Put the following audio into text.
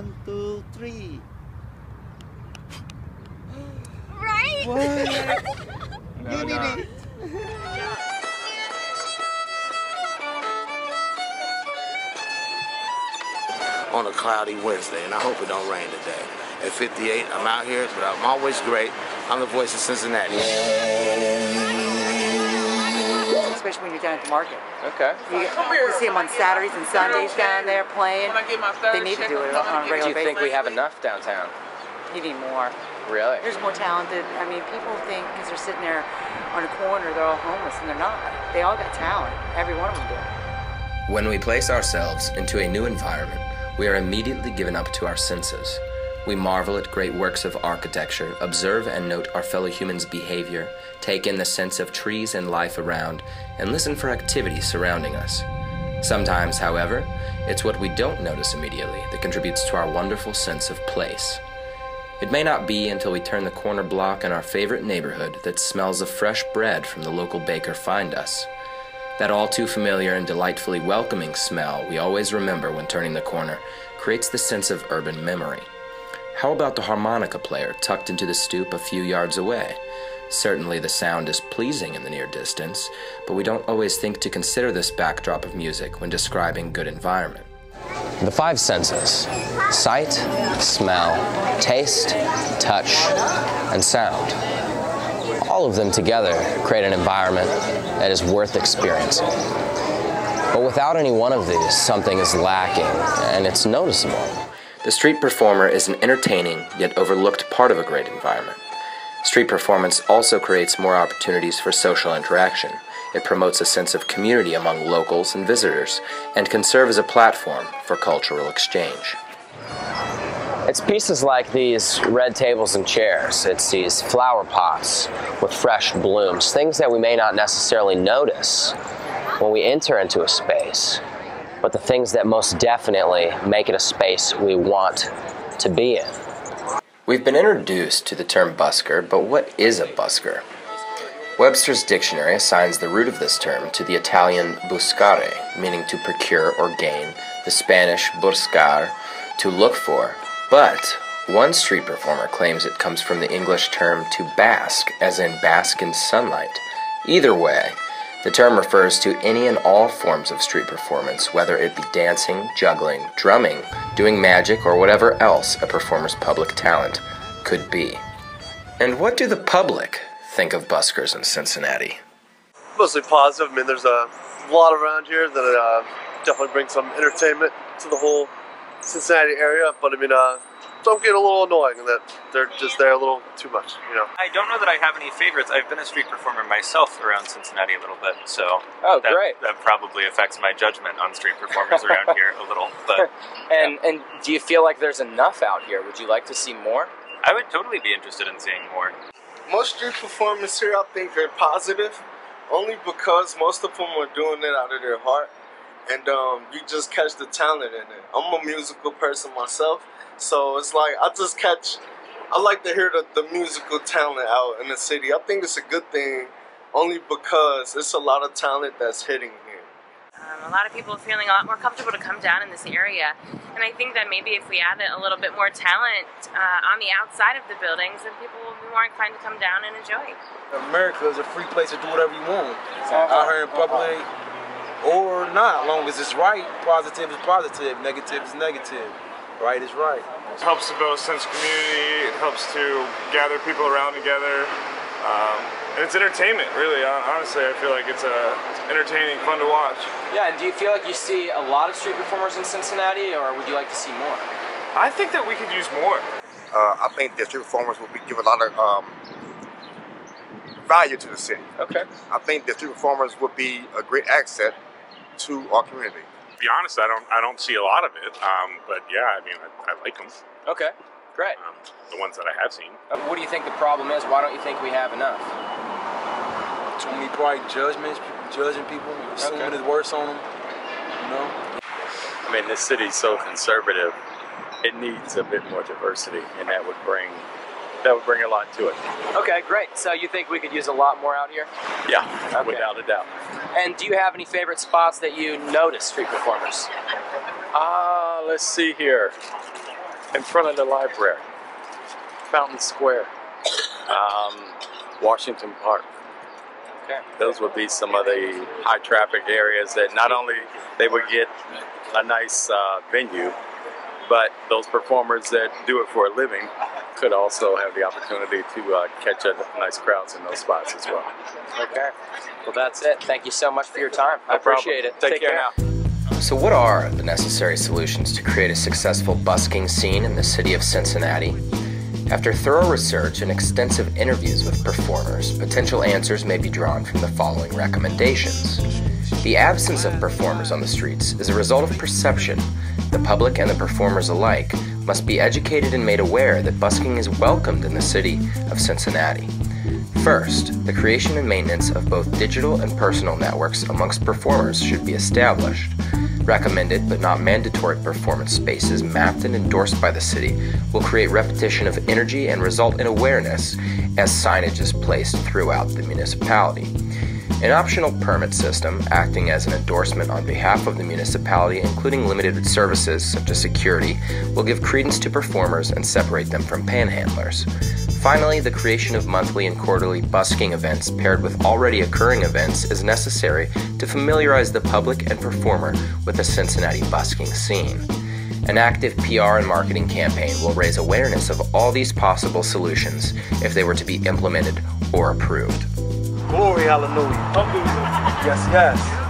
1, 2, 3. Right? What? No, You did no. it. On a cloudy Wednesday, and I hope it don't rain today. At 58, I'm out here, but I'm always great. I'm the voice of Cincinnati. Especially when you're down at the market. Okay. You see them on Saturdays and Sundays down there playing. They need to do it on a regular basis. Do you think we have enough downtown? You need more. Really? There's more talented. I mean, people think because they're sitting there on a corner, they're all homeless, and they're not. They all got talent. Every one of them do. When we place ourselves into a new environment, we are immediately given up to our senses. We marvel at great works of architecture, observe and note our fellow humans' behavior, take in the sense of trees and life around, and listen for activity surrounding us. Sometimes, however, it's what we don't notice immediately that contributes to our wonderful sense of place. It may not be until we turn the corner block in our favorite neighborhood that smells of fresh bread from the local baker find us. That all too familiar and delightfully welcoming smell we always remember when turning the corner creates the sense of urban memory. How about the harmonica player tucked into the stoop a few yards away? Certainly the sound is pleasing in the near distance, but we don't always think to consider this backdrop of music when describing good environment. The five senses: sight, smell, taste, touch, and sound. All of them together create an environment that is worth experiencing. But without any one of these, something is lacking, and it's noticeable. The street performer is an entertaining yet overlooked part of a great environment. Street performance also creates more opportunities for social interaction. It promotes a sense of community among locals and visitors, and can serve as a platform for cultural exchange. It's pieces like these red tables and chairs. It's these flower pots with fresh blooms, things that we may not necessarily notice when we enter into a space, but the things that most definitely make it a space we want to be in. We've been introduced to the term busker, but what is a busker? Webster's dictionary assigns the root of this term to the Italian buscare, meaning to procure or gain, the Spanish buscar, to look for, but one street performer claims it comes from the English term to bask, as in bask in sunlight. Either way, the term refers to any and all forms of street performance, whether it be dancing, juggling, drumming, doing magic, or whatever else a performer's public talent could be. And what do the public think of buskers in Cincinnati? Mostly positive. I mean, there's a lot around here that definitely brings some entertainment to the whole Cincinnati area, but I mean, don't get a little annoying in that they're just there a little too much, you know. I don't know that I have any favorites. I've been a street performer myself around Cincinnati a little bit, so great. That probably affects my judgment on street performers around here a little. But and do you feel like there's enough out here? Would you like to see more? I would totally be interested in seeing more. Most street performers here, I think, are positive, only because most of them are doing it out of their heart. And you just catch the talent in it. I'm a musical person myself, so it's like I like to hear the musical talent out in the city. I think it's a good thing, only because it's a lot of talent that's hitting here. A lot of people are feeling a lot more comfortable to come down in this area, and I think that maybe if we added a little bit more talent on the outside of the buildings, then people will be more inclined to come down and enjoy. America is a free place to do whatever you want out here in public. Or not, as long as it's right. Positive is positive, negative is negative. Right is right. It helps to build a sense of community, it helps to gather people around together. And it's entertainment, really. Honestly, I feel like it's entertaining, fun to watch. Yeah, and do you feel like you see a lot of street performers in Cincinnati, or would you like to see more? I think that we could use more. I think that street performers will give a lot of value to the city. Okay. I think that street performers would be a great asset to our community. To be honest, I don't see a lot of it, but yeah, I mean, I like them. Okay, great. The ones that I have seen. What do you think the problem is? Why don't you think we have enough? Too many probably judgments, people judging people, assuming it's worse on them, you know? I mean, this city's so conservative, it needs a bit more diversity, and that would bring a lot to it. Okay, great. So you think we could use a lot more out here? Yeah, without a doubt. And do you have any favorite spots that you notice street performers? Let's see here. in front of the library, Fountain Square, Washington Park. Okay. Those would be some of the high traffic areas that not only they would get a nice venue, but those performers that do it for a living could also have the opportunity to catch a nice crowds in those spots as well. Okay. Well, that's it. Thank you so much for your time. I appreciate it. Take care now. So what are the necessary solutions to create a successful busking scene in the city of Cincinnati? After thorough research and extensive interviews with performers, potential answers may be drawn from the following recommendations. The absence of performers on the streets is a result of perception. The public and the performers alike must be educated and made aware that busking is welcomed in the city of Cincinnati. First, the creation and maintenance of both digital and personal networks amongst performers should be established. Recommended but not mandatory performance spaces mapped and endorsed by the city will create repetition of energy and result in awareness as signage is placed throughout the municipality. An optional permit system acting as an endorsement on behalf of the municipality, including limited services such as security, will give credence to performers and separate them from panhandlers. Finally, the creation of monthly and quarterly busking events paired with already occurring events is necessary to familiarize the public and performer with the Cincinnati busking scene. An active PR and marketing campaign will raise awareness of all these possible solutions if they were to be implemented or approved. Glory, hallelujah. Yes, yes.